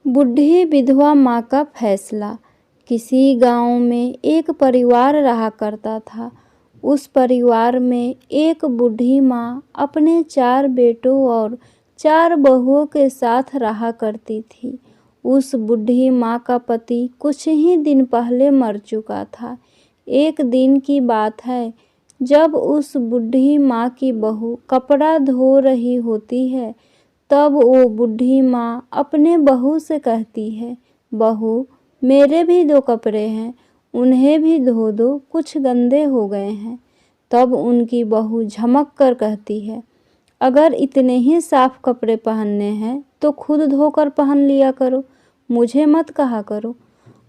बूढ़ी विधवा माँ का फैसला। किसी गांव में एक परिवार रहा करता था। उस परिवार में एक बूढ़ी माँ अपने 4 बेटों और 4 बहुओं के साथ रहा करती थी। उस बूढ़ी माँ का पति कुछ ही दिन पहले मर चुका था। एक दिन की बात है, जब उस बूढ़ी माँ की बहू कपड़ा धो रही होती है, तब वो बूढ़ी माँ अपने बहू से कहती है, बहू, मेरे भी 2 कपड़े हैं, उन्हें भी धो दो, कुछ गंदे हो गए हैं। तब उनकी बहू झमक कर कहती है, अगर इतने ही साफ कपड़े पहनने हैं तो खुद धोकर पहन लिया करो, मुझे मत कहा करो।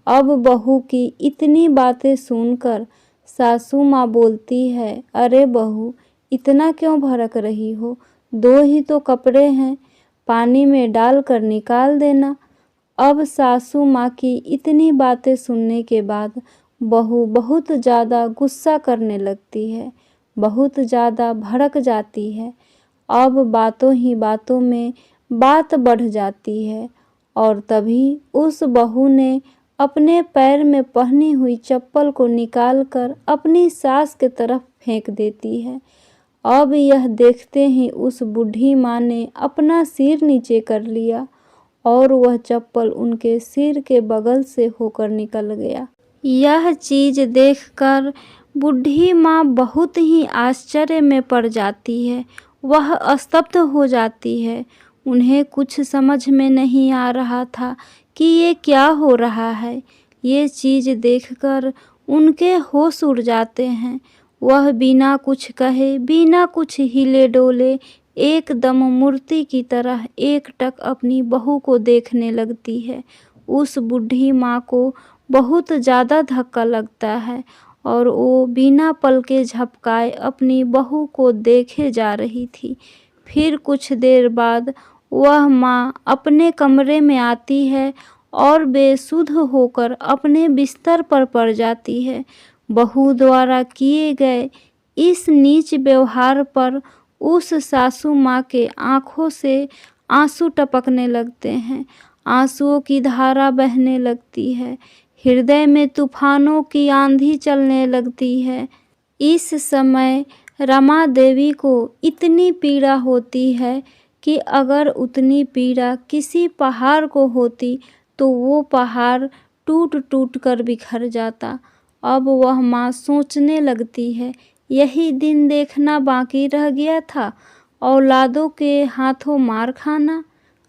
अब बहू की इतनी बातें सुनकर सासू माँ बोलती है, अरे बहू, इतना क्यों भड़क रही हो? 2 ही तो कपड़े हैं, पानी में डालकर निकाल देना। अब सासू माँ की इतनी बातें सुनने के बाद बहू बहुत ज़्यादा गुस्सा करने लगती है, बहुत ज़्यादा भड़क जाती है। अब बातों ही बातों में बात बढ़ जाती है और तभी उस बहू ने अपने पैर में पहनी हुई चप्पल को निकालकर अपनी सास के तरफ फेंक देती है। अब यह देखते ही उस बूढ़ी माँ ने अपना सिर नीचे कर लिया और वह चप्पल उनके सिर के बगल से होकर निकल गया। यह चीज़ देखकर बूढ़ी माँ बहुत ही आश्चर्य में पड़ जाती है। वह स्तब्ध हो जाती है। उन्हें कुछ समझ में नहीं आ रहा था कि ये क्या हो रहा है। ये चीज़ देखकर उनके होश उड़ जाते हैं। वह बिना कुछ कहे, बिना कुछ हिले डोले एकदम मूर्ति की तरह एकटक अपनी बहू को देखने लगती है। उस बूढ़ी माँ को बहुत ज़्यादा धक्का लगता है और वो बिना पलके झपकाए अपनी बहू को देखे जा रही थी। फिर कुछ देर बाद वह माँ अपने कमरे में आती है और बेसुध होकर अपने बिस्तर पर पड़ जाती है। बहू द्वारा किए गए इस नीच व्यवहार पर उस सासू माँ के आँखों से आंसू टपकने लगते हैं। आंसुओं की धारा बहने लगती है। हृदय में तूफानों की आंधी चलने लगती है। इस समय रमा देवी को इतनी पीड़ा होती है कि अगर उतनी पीड़ा किसी पहाड़ को होती तो वो पहाड़ टूट टूट कर बिखर जाता। अब वह माँ सोचने लगती है, यही दिन देखना बाकी रह गया था, औलादों के हाथों मार खाना।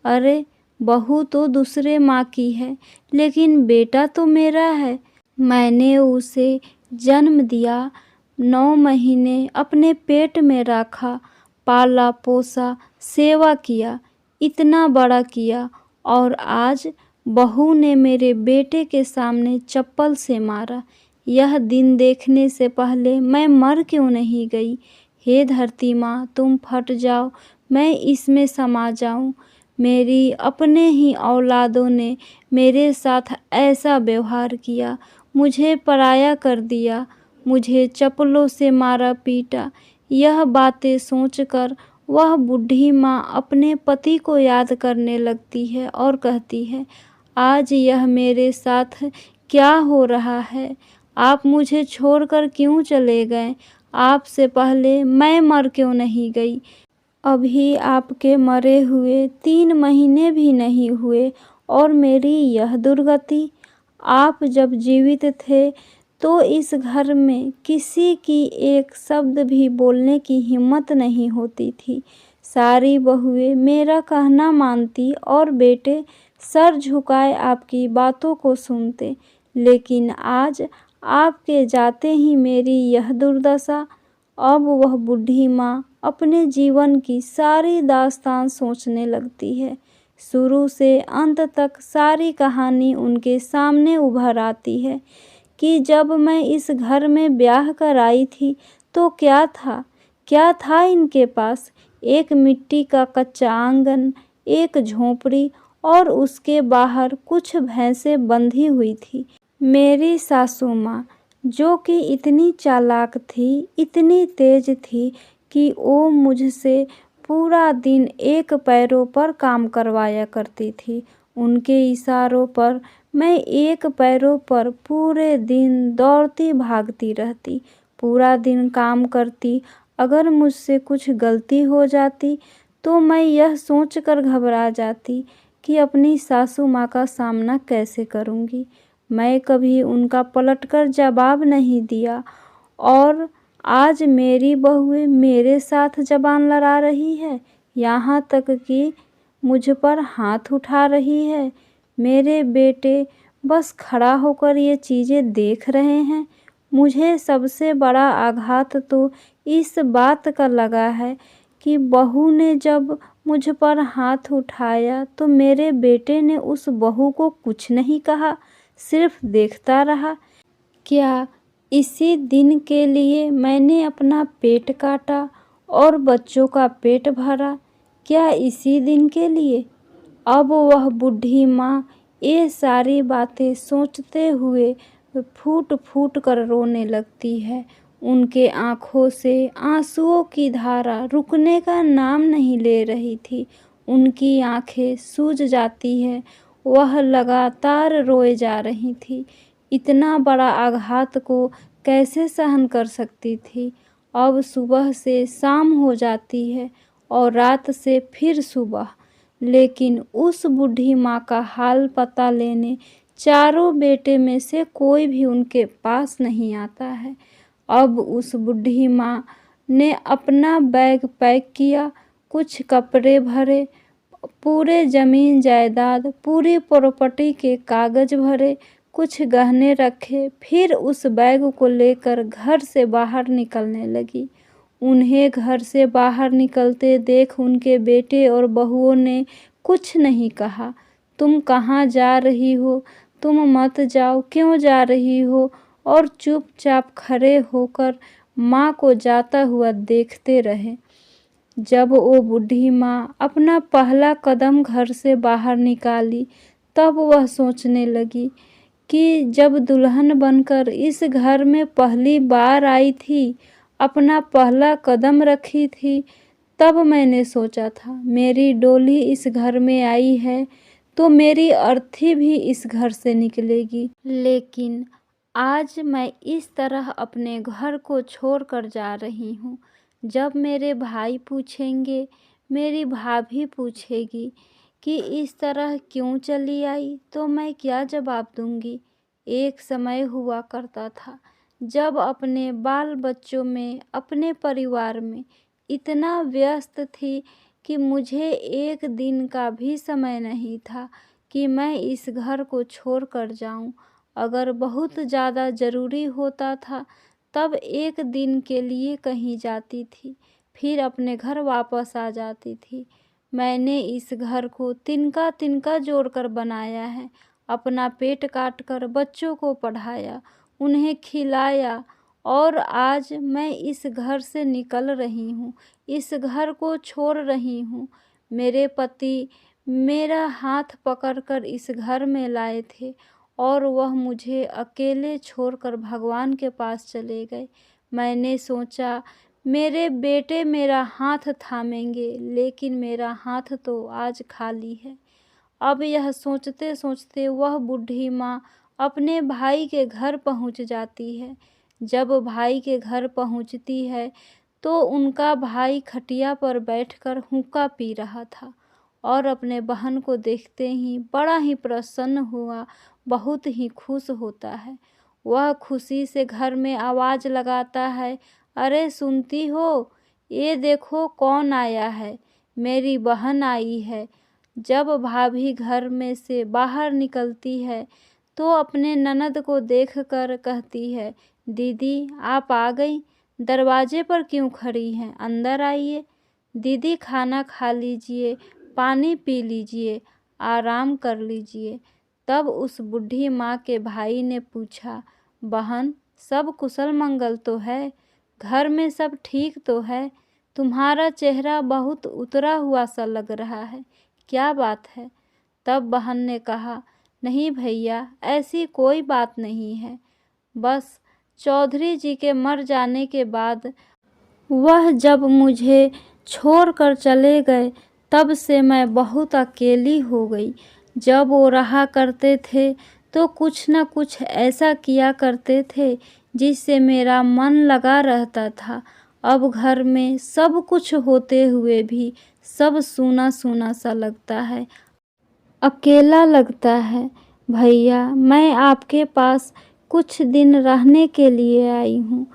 अरे, बहू तो दूसरे माँ की है, लेकिन बेटा तो मेरा है। मैंने उसे जन्म दिया, 9 महीने अपने पेट में रखा, पाला पोसा, सेवा किया, इतना बड़ा किया और आज बहू ने मेरे बेटे के सामने चप्पल से मारा। यह दिन देखने से पहले मैं मर क्यों नहीं गई? हे धरती माँ, तुम फट जाओ, मैं इसमें समा जाऊं। मेरी अपने ही औलादों ने मेरे साथ ऐसा व्यवहार किया, मुझे पराया कर दिया, मुझे चप्पलों से मारा पीटा। यह बातें सोचकर वह बूढ़ी माँ अपने पति को याद करने लगती है और कहती है, आज यह मेरे साथ क्या हो रहा है? आप मुझे छोड़कर क्यों चले गए? आपसे पहले मैं मर क्यों नहीं गई? अभी आपके मरे हुए 3 महीने भी नहीं हुए और मेरी यह दुर्गति। आप जब जीवित थे तो इस घर में किसी की एक शब्द भी बोलने की हिम्मत नहीं होती थी। सारी बहुएं मेरा कहना मानती और बेटे सर झुकाए आपकी बातों को सुनते, लेकिन आज आपके जाते ही मेरी यह दुर्दशा। अब वह बूढ़ी माँ अपने जीवन की सारी दास्तान सोचने लगती है। शुरू से अंत तक सारी कहानी उनके सामने उभर आती है कि जब मैं इस घर में ब्याह कर आई थी तो क्या था इनके पास? एक मिट्टी का कच्चा आंगन, एक झोपड़ी और उसके बाहर कुछ भैंसें बंधी हुई थी। मेरी सासू माँ, जो कि इतनी चालाक थी, इतनी तेज थी कि वो मुझसे पूरा दिन एक पैरों पर काम करवाया करती थी। उनके इशारों पर मैं एक पैरों पर पूरे दिन दौड़ती भागती रहती, पूरा दिन काम करती। अगर मुझसे कुछ गलती हो जाती तो मैं यह सोचकर घबरा जाती कि अपनी सासू माँ का सामना कैसे करूँगी। मैं कभी उनका पलटकर जवाब नहीं दिया और आज मेरी बहुएं मेरे साथ ज़बान लड़ा रही है, यहाँ तक कि मुझ पर हाथ उठा रही है। मेरे बेटे बस खड़ा होकर ये चीज़ें देख रहे हैं। मुझे सबसे बड़ा आघात तो इस बात का लगा है कि बहू ने जब मुझ पर हाथ उठाया तो मेरे बेटे ने उस बहू को कुछ नहीं कहा, सिर्फ देखता रहा। क्या इसी दिन के लिए मैंने अपना पेट काटा और बच्चों का पेट भरा? क्या इसी दिन के लिए? अब वह बूढ़ी माँ ये सारी बातें सोचते हुए फूट फूट कर रोने लगती है। उनके आँखों से आंसुओं की धारा रुकने का नाम नहीं ले रही थी। उनकी आँखें सूज जाती है, वह लगातार रोए जा रही थी। इतना बड़ा आघात को कैसे सहन कर सकती थी। अब सुबह से शाम हो जाती है और रात से फिर सुबह, लेकिन उस बूढ़ी माँ का हाल पता लेने चारों बेटे में से कोई भी उनके पास नहीं आता है। अब उस बूढ़ी माँ ने अपना बैग पैक किया, कुछ कपड़े भरे, पूरे ज़मीन जायदाद, पूरी प्रॉपर्टी के कागज भरे, कुछ गहने रखे, फिर उस बैग को लेकर घर से बाहर निकलने लगी। उन्हें घर से बाहर निकलते देख उनके बेटे और बहुओं ने कुछ नहीं कहा। तुम कहाँ जा रही हो? तुम मत जाओ, क्यों जा रही हो? और चुपचाप खड़े होकर माँ को जाता हुआ देखते रहे। जब वो बूढ़ी माँ अपना पहला कदम घर से बाहर निकाली, तब वह सोचने लगी कि जब दुल्हन बनकर इस घर में पहली बार आई थी, अपना पहला कदम रखी थी, तब मैंने सोचा था मेरी डोली इस घर में आई है तो मेरी अर्थी भी इस घर से निकलेगी। लेकिन आज मैं इस तरह अपने घर को छोड़कर जा रही हूँ। जब मेरे भाई पूछेंगे, मेरी भाभी पूछेगी कि इस तरह क्यों चली आई, तो मैं क्या जवाब दूंगी? एक समय हुआ करता था जब अपने बाल बच्चों में, अपने परिवार में इतना व्यस्त थी कि मुझे एक दिन का भी समय नहीं था कि मैं इस घर को छोड़कर जाऊं। अगर बहुत ज़्यादा ज़रूरी होता था तब एक दिन के लिए कहीं जाती थी, फिर अपने घर वापस आ जाती थी। मैंने इस घर को तिनका तिनका जोड़कर बनाया है, अपना पेट काटकर बच्चों को पढ़ाया, उन्हें खिलाया और आज मैं इस घर से निकल रही हूँ, इस घर को छोड़ रही हूँ। मेरे पति मेरा हाथ पकड़कर इस घर में लाए थे और वह मुझे अकेले छोड़कर भगवान के पास चले गए। मैंने सोचा मेरे बेटे मेरा हाथ थामेंगे, लेकिन मेरा हाथ तो आज खाली है। अब यह सोचते सोचते वह बूढ़ी माँ अपने भाई के घर पहुँच जाती है। जब भाई के घर पहुँचती है तो उनका भाई खटिया पर बैठकर हुक्का पी रहा था और अपने बहन को देखते ही बड़ा ही प्रसन्न हुआ, बहुत ही खुश होता है। वह खुशी से घर में आवाज़ लगाता है, अरे सुनती हो, ये देखो कौन आया है, मेरी बहन आई है। जब भाभी घर में से बाहर निकलती है तो अपने ननद को देखकर कहती है, दीदी आप आ गई, दरवाजे पर क्यों खड़ी हैं, अंदर आइए। दीदी खाना खा लीजिए, पानी पी लीजिए, आराम कर लीजिए। तब उस बूढ़ी माँ के भाई ने पूछा, बहन सब कुशल मंगल तो है, घर में सब ठीक तो है? तुम्हारा चेहरा बहुत उतरा हुआ सा लग रहा है, क्या बात है? तब बहन ने कहा, नहीं भैया ऐसी कोई बात नहीं है, बस चौधरी जी के मर जाने के बाद वह जब मुझे छोड़कर चले गए तब से मैं बहुत अकेली हो गई। जब वो रहा करते थे तो कुछ न कुछ ऐसा किया करते थे जिससे मेरा मन लगा रहता था। अब घर में सब कुछ होते हुए भी सब सूना सूना सा लगता है, अकेला लगता है। भैया, मैं आपके पास कुछ दिन रहने के लिए आई हूँ।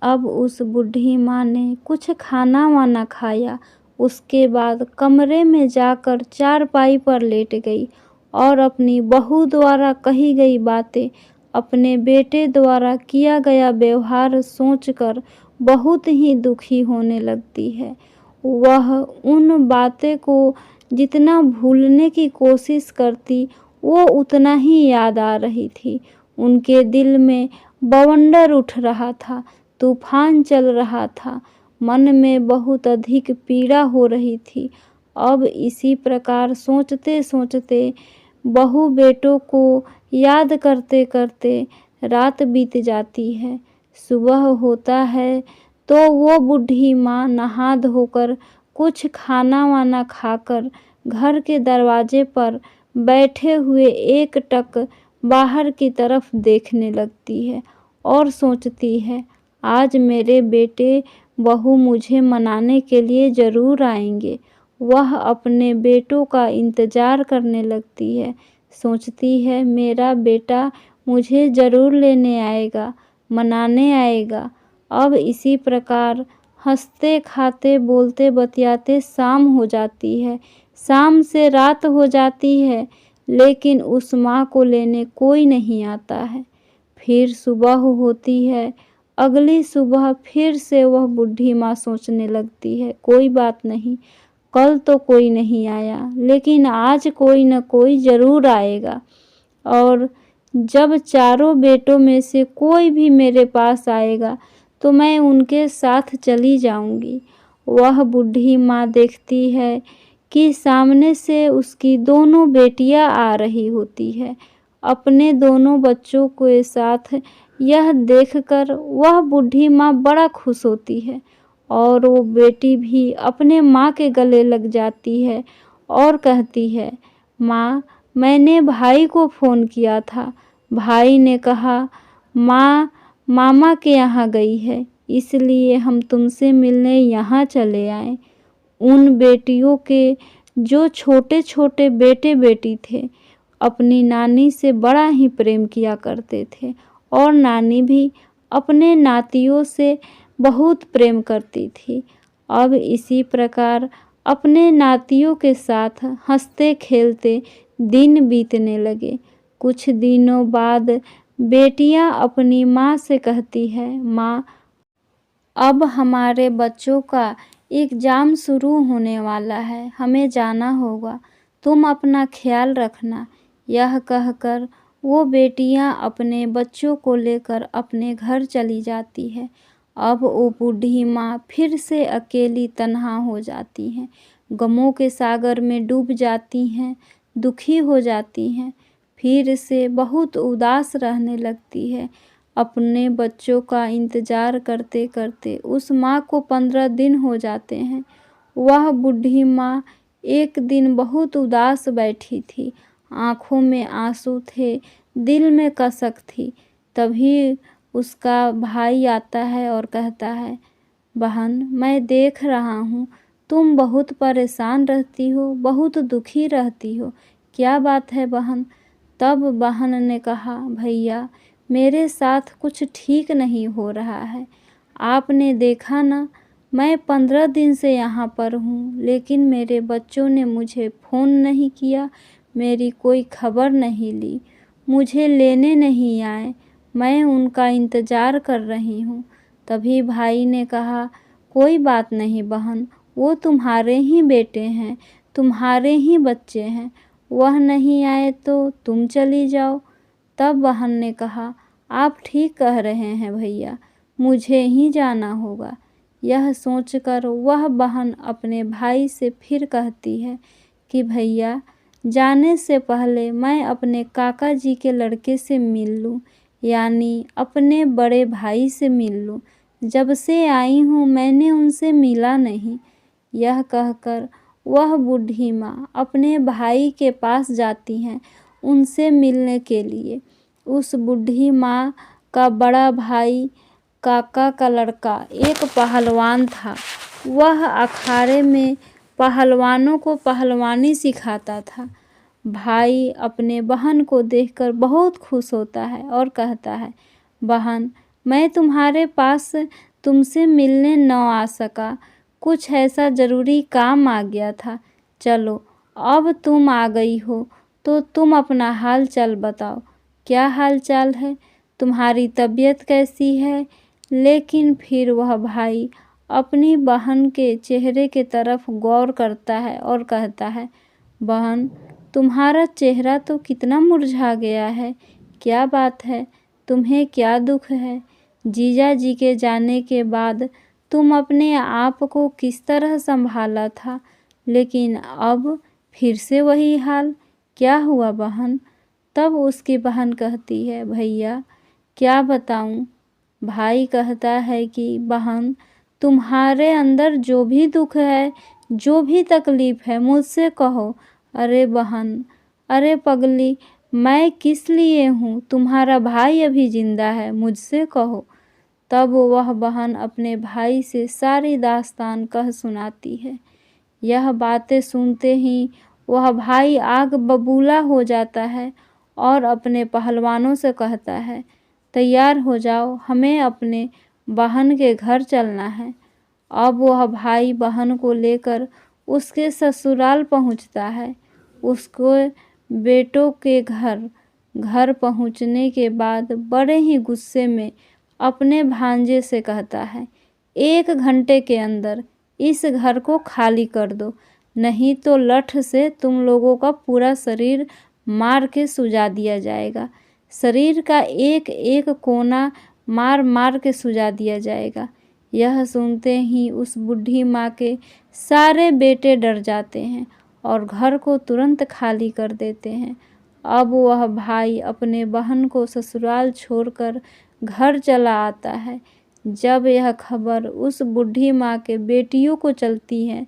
अब उस बूढ़ी माँ ने कुछ खाना वाना खाया, उसके बाद कमरे में जाकर चारपाई पर लेट गई और अपनी बहू द्वारा कही गई बातें, अपने बेटे द्वारा किया गया व्यवहार सोचकर बहुत ही दुखी होने लगती है। वह उन बातें को जितना भूलने की कोशिश करती, वो उतना ही याद आ रही थी। उनके दिल में बवंडर उठ रहा था, तूफान चल रहा था, मन में बहुत अधिक पीड़ा हो रही थी। अब इसी प्रकार सोचते सोचते, बहू बेटों को याद करते करते रात बीत जाती है। सुबह होता है तो वो बूढ़ी माँ नहा धोकर कुछ खाना वाना खाकर घर के दरवाजे पर बैठे हुए एकटक बाहर की तरफ देखने लगती है और सोचती है, आज मेरे बेटे बहू मुझे मनाने के लिए ज़रूर आएंगे। वह अपने बेटों का इंतज़ार करने लगती है, सोचती है मेरा बेटा मुझे ज़रूर लेने आएगा, मनाने आएगा। अब इसी प्रकार हंसते खाते बोलते बतियाते शाम हो जाती है। शाम से रात हो जाती है, लेकिन उस माँ को लेने कोई नहीं आता है। फिर सुबह होती है। अगली सुबह फिर से वह बूढ़ी माँ सोचने लगती है, कोई बात नहीं, कल तो कोई नहीं आया, लेकिन आज कोई न कोई ज़रूर आएगा। और जब चारों बेटों में से कोई भी मेरे पास आएगा तो मैं उनके साथ चली जाऊंगी। वह बूढ़ी माँ देखती है कि सामने से उसकी दोनों बेटियां आ रही होती है। अपने दोनों बच्चों के साथ यह देखकर वह बूढ़ी माँ बड़ा खुश होती है और वो बेटी भी अपने माँ के गले लग जाती है और कहती है, माँ, मैंने भाई को फ़ोन किया था। भाई ने कहा माँ मामा के यहाँ गई है, इसलिए हम तुमसे मिलने यहाँ चले आए। उन बेटियों के जो छोटे छोटे बेटे बेटी थे, अपनी नानी से बड़ा ही प्रेम किया करते थे और नानी भी अपने नातियों से बहुत प्रेम करती थी। अब इसी प्रकार अपने नातियों के साथ हंसते खेलते दिन बीतने लगे। कुछ दिनों बाद बेटियां अपनी माँ से कहती है, माँ, अब हमारे बच्चों का एग्ज़ाम शुरू होने वाला है, हमें जाना होगा, तुम अपना ख्याल रखना। यह कहकर वो बेटियां अपने बच्चों को लेकर अपने घर चली जाती है। अब वो बूढ़ी माँ फिर से अकेली तन्हा हो जाती हैं, गमों के सागर में डूब जाती हैं, दुखी हो जाती हैं, फिर से बहुत उदास रहने लगती है। अपने बच्चों का इंतज़ार करते करते उस माँ को 15 दिन हो जाते हैं। वह बूढ़ी माँ एक दिन बहुत उदास बैठी थी, आँखों में आंसू थे, दिल में कसक थी। तभी उसका भाई आता है और कहता है, बहन, मैं देख रहा हूँ तुम बहुत परेशान रहती हो, बहुत दुखी रहती हो, क्या बात है बहन? तब बहन ने कहा, भैया, मेरे साथ कुछ ठीक नहीं हो रहा है। आपने देखा ना, मैं 15 दिन से यहाँ पर हूँ, लेकिन मेरे बच्चों ने मुझे फ़ोन नहीं किया, मेरी कोई खबर नहीं ली, मुझे लेने नहीं आए, मैं उनका इंतज़ार कर रही हूँ। तभी भाई ने कहा, कोई बात नहीं बहन, वो तुम्हारे ही बेटे हैं, तुम्हारे ही बच्चे हैं, वह नहीं आए तो तुम चली जाओ। तब बहन ने कहा, आप ठीक कह रहे हैं भैया, मुझे ही जाना होगा। यह सोचकर वह बहन अपने भाई से फिर कहती है कि भैया, जाने से पहले मैं अपने काका जी के लड़के से मिल लूँ, यानी अपने बड़े भाई से मिल लूँ। जब से आई हूँ मैंने उनसे मिला नहीं। यह कहकर वह बूढ़ी माँ अपने भाई के पास जाती हैं उनसे मिलने के लिए। उस बूढ़ी माँ का बड़ा भाई काका का लड़का एक पहलवान था। वह अखाड़े में पहलवानों को पहलवानी सिखाता था। भाई अपने बहन को देखकर बहुत खुश होता है और कहता है, बहन, मैं तुम्हारे पास तुमसे मिलने न आ सका, कुछ ऐसा ज़रूरी काम आ गया था। चलो, अब तुम आ गई हो तो तुम अपना हाल चाल बताओ, क्या हाल चाल है, तुम्हारी तबीयत कैसी है। लेकिन फिर वह भाई अपनी बहन के चेहरे के तरफ गौर करता है और कहता है, बहन, तुम्हारा चेहरा तो कितना मुरझा गया है, क्या बात है, तुम्हें क्या दुख है। जीजा जी के जाने के बाद तुम अपने आप को किस तरह संभाला था, लेकिन अब फिर से वही हाल, क्या हुआ बहन। तब उसकी बहन कहती है, भैया क्या बताऊं। भाई कहता है कि बहन, तुम्हारे अंदर जो भी दुख है, जो भी तकलीफ़ है, मुझसे कहो। अरे बहन, अरे पगली, मैं किस लिए हूँ, तुम्हारा भाई अभी जिंदा है, मुझसे कहो। तब वह बहन अपने भाई से सारी दास्तान कह सुनाती है। यह बातें सुनते ही वह भाई आग बबूला हो जाता है और अपने पहलवानों से कहता है, तैयार हो जाओ, हमें अपने बहन के घर चलना है। अब वह भाई बहन को लेकर उसके ससुराल पहुंचता है। उसको बेटों के घर पहुंचने के बाद बड़े ही गुस्से में अपने भांजे से कहता है, 1 घंटे के अंदर इस घर को खाली कर दो, नहीं तो लठ से तुम लोगों का पूरा शरीर मार के सुजा दिया जाएगा। शरीर का एक एक कोना मार मार के सुजा दिया जाएगा। यह सुनते ही उस बूढ़ी माँ के सारे बेटे डर जाते हैं और घर को तुरंत खाली कर देते हैं। अब वह भाई अपने बहन को ससुराल छोड़कर घर चला आता है। जब यह खबर उस बूढ़ी माँ के बेटियों को चलती है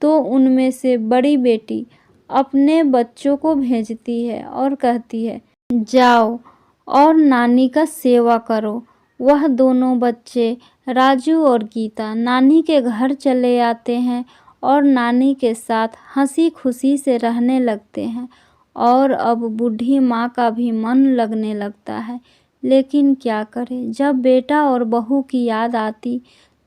तो उनमें से बड़ी बेटी अपने बच्चों को भेजती है और कहती है, जाओ और नानी का सेवा करो। वह दोनों बच्चे राजू और गीता नानी के घर चले आते हैं और नानी के साथ हंसी खुशी से रहने लगते हैं। और अब बूढ़ी माँ का भी मन लगने लगता है। लेकिन क्या करे, जब बेटा और बहू की याद आती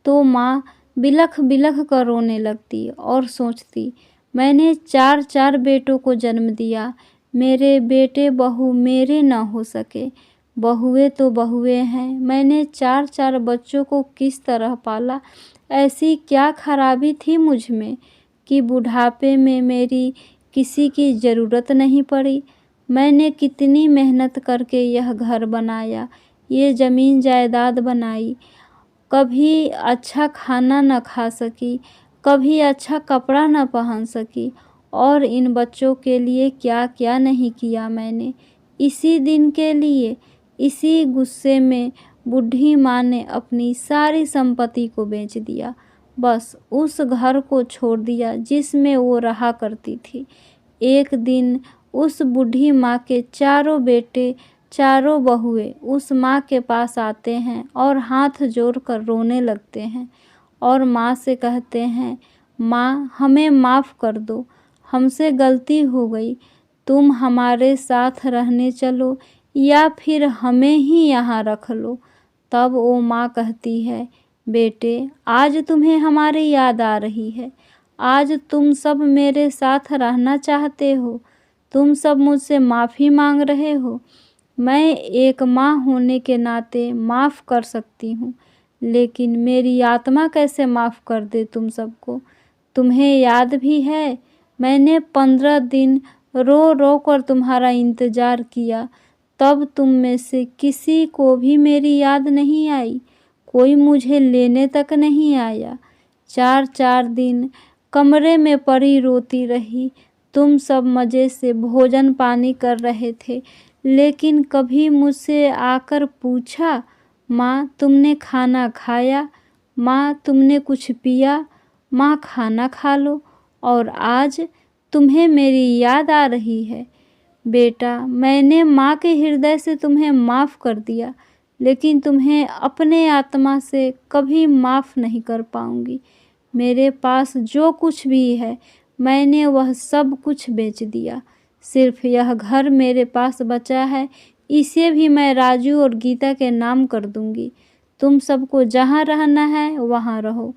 तो माँ बिलख बिलख कर रोने लगती और सोचती, मैंने 4 बेटों को जन्म दिया, मेरे बेटे बहू मेरे न हो सके। बहुएं तो बहुएं हैं, मैंने 4 बच्चों को किस तरह पाला। ऐसी क्या खराबी थी मुझ में कि बुढ़ापे में मेरी किसी की ज़रूरत नहीं पड़ी। मैंने कितनी मेहनत करके यह घर बनाया, ये ज़मीन जायदाद बनाई, कभी अच्छा खाना न खा सकी, कभी अच्छा कपड़ा न पहन सकी, और इन बच्चों के लिए क्या क्या नहीं किया मैंने। इसी दिन के लिए, इसी गुस्से में बूढ़ी माँ ने अपनी सारी संपत्ति को बेच दिया, बस उस घर को छोड़ दिया जिसमें वो रहा करती थी। एक दिन उस बूढ़ी माँ के 4 बेटे 4 बहुएं उस माँ के पास आते हैं और हाथ जोड़कर रोने लगते हैं और माँ से कहते हैं, माँ हमें माफ़ कर दो, हमसे गलती हो गई, तुम हमारे साथ रहने चलो या फिर हमें ही यहाँ रख लो। तब वो माँ कहती है, बेटे आज तुम्हें हमारी याद आ रही है, आज तुम सब मेरे साथ रहना चाहते हो, तुम सब मुझसे माफ़ी मांग रहे हो। मैं एक माँ होने के नाते माफ़ कर सकती हूँ, लेकिन मेरी आत्मा कैसे माफ़ कर दे तुम सबको। तुम्हें याद भी है, मैंने 15 दिन रो रो कर तुम्हारा इंतज़ार किया, तब तुम में से किसी को भी मेरी याद नहीं आई, कोई मुझे लेने तक नहीं आया। 4 दिन कमरे में पड़ी रोती रही, तुम सब मज़े से भोजन पानी कर रहे थे, लेकिन कभी मुझसे आकर पूछा, माँ तुमने खाना खाया, माँ तुमने कुछ पिया, माँ खाना खा लो। और आज तुम्हें मेरी याद आ रही है। बेटा, मैंने माँ के हृदय से तुम्हें माफ़ कर दिया, लेकिन तुम्हें अपने आत्मा से कभी माफ़ नहीं कर पाऊँगी। मेरे पास जो कुछ भी है, मैंने वह सब कुछ बेच दिया। सिर्फ़ यह घर मेरे पास बचा है, इसे भी मैं राजू और गीता के नाम कर दूँगी। तुम सबको जहाँ रहना है वहाँ रहो,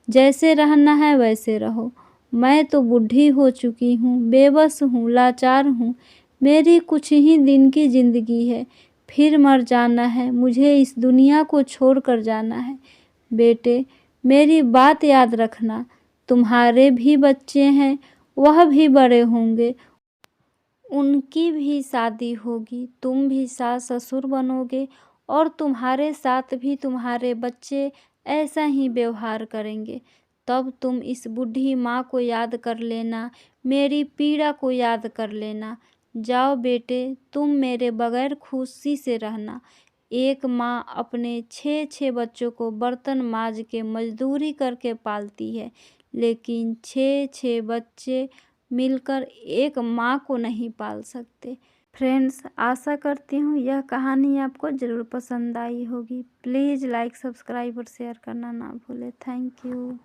जैसे रहना है वैसे रहो। मैं तो बूढ़ी हो चुकी हूँ, बेबस हूँ, लाचार हूँ। मेरी कुछ ही दिन की ज़िंदगी है, फिर मर जाना है, मुझे इस दुनिया को छोड़ कर जाना है। बेटे, मेरी बात याद रखना, तुम्हारे भी बच्चे हैं, वह भी बड़े होंगे, उनकी भी शादी होगी, तुम भी सास ससुर बनोगे और तुम्हारे साथ भी तुम्हारे बच्चे ऐसा ही व्यवहार करेंगे। तब तुम इस बूढ़ी माँ को याद कर लेना, मेरी पीड़ा को याद कर लेना। जाओ बेटे, तुम मेरे बगैर खुशी से रहना। एक माँ अपने 6-6 बच्चों को बर्तन मांज के मजदूरी करके पालती है, लेकिन 6-6 बच्चे मिलकर एक माँ को नहीं पाल सकते। फ्रेंड्स, आशा करती हूँ यह कहानी आपको ज़रूर पसंद आई होगी। प्लीज़ लाइक, सब्सक्राइब और शेयर करना ना भूलें। Thank you.